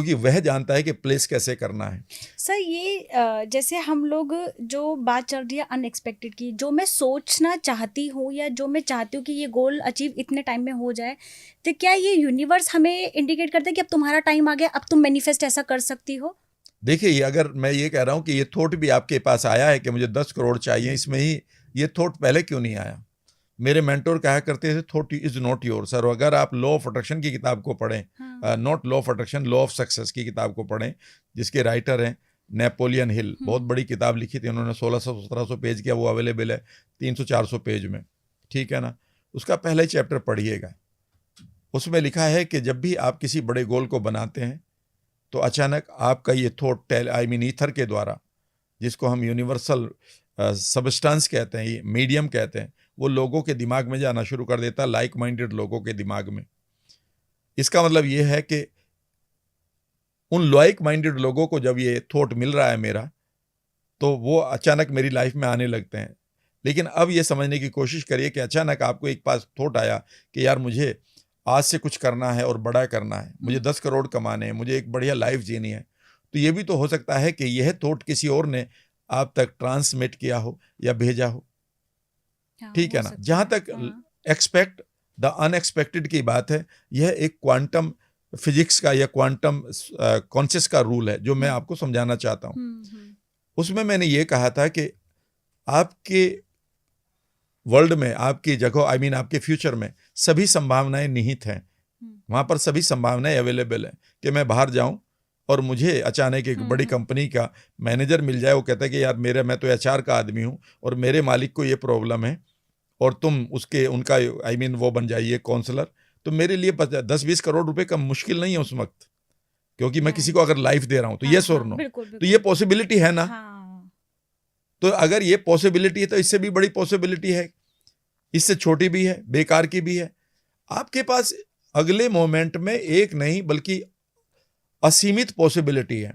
क्योंकि वह जानता है कि प्लेस कैसे करना है। सर ये जैसे हम लोग जो बात चल रही है अनएक्सपेक्टेड की, जो मैं सोचना चाहती हूँ या जो मैं चाहती हूँ कि ये गोल अचीव इतने टाइम में हो जाए, तो क्या ये यूनिवर्स हमें इंडिकेट करता है कि अब तुम्हारा टाइम आ गया, अब तुम मैनिफेस्ट ऐसा कर सकती हो? देखिए, ये अगर मैं ये कह रहा हूँ कि ये थॉट भी आपके पास आया है कि मुझे 10 करोड़ चाहिए, इसमें ही ये थॉट पहले क्यों नहीं आया? मेरे मेंटोर कहा करते थे, थॉट इज नॉट योर्स। और अगर आप लॉ ऑफ अट्रैक्शन की किताब को पढ़ें, हाँ। Not law of attraction, law of success की किताब को पढ़ें, जिसके राइटर हैं नेपोलियन हिल, बहुत बड़ी किताब लिखी थी उन्होंने, 1600-1700 पेज की, वो अवेलेबल है 300-400 पेज में, ठीक है ना। उसका पहले चैप्टर पढ़िएगा, उसमें लिखा है कि जब भी आप किसी बड़े गोल को बनाते हैं तो अचानक आपका ये थॉट ईथर के द्वारा, जिसको हम यूनिवर्सल सबस्टेंस कहते हैं, ये मीडियम कहते हैं, वो लोगों के दिमाग में जाना शुरू कर देता है, लाइक माइंडेड लोगों के दिमाग में। इसका मतलब ये है कि उन लाइक माइंडेड लोगों को जब ये थॉट मिल रहा है मेरा, तो वो अचानक मेरी लाइफ में आने लगते हैं। लेकिन अब ये समझने की कोशिश करिए कि अचानक आपको एक पास थॉट आया कि यार मुझे आज से कुछ करना है और बड़ा करना है, मुझे 10 करोड़ कमाने हैं, मुझे एक बढ़िया लाइफ जीनी है। तो ये भी तो हो सकता है कि यह थॉट किसी और ने आप तक ट्रांसमिट किया हो या भेजा हो, हाँ, ठीक हो है ना। सकता जहाँ है। तक हाँ। एक्सपेक्ट द अनएक्सपेक्टेड की बात है, यह एक क्वांटम फिजिक्स का या क्वांटम कॉन्शियस का रूल है जो मैं आपको समझाना चाहता हूँ। उसमें मैंने ये कहा था कि आपके वर्ल्ड में, आपकी जगह, आपके फ्यूचर में सभी संभावनाएं निहित हैं। वहां पर सभी संभावनाएं अवेलेबल हैं कि मैं बाहर जाऊं और मुझे अचानक एक बड़ी कंपनी का मैनेजर मिल जाए, वो कहता है कि यार मैं तो एचआर का आदमी हूं और मेरे मालिक को ये प्रॉब्लम है और तुम उसके उनका वो बन जाइए काउंसलर। तो मेरे लिए 10-20 करोड़ रुपए का मुश्किल नहीं है उस वक्त, क्योंकि मैं किसी को अगर लाइफ दे रहा हूं तो हाँ, यस और हाँ, नो, बिल्कुल तो ये बिल्कुल। पॉसिबिलिटी है ना। हाँ। तो अगर ये पॉसिबिलिटी है तो इससे भी बड़ी पॉसिबिलिटी है, इससे छोटी भी है, बेकार की भी है। आपके पास अगले मोमेंट में एक नहीं बल्कि असीमित पॉसिबिलिटी है।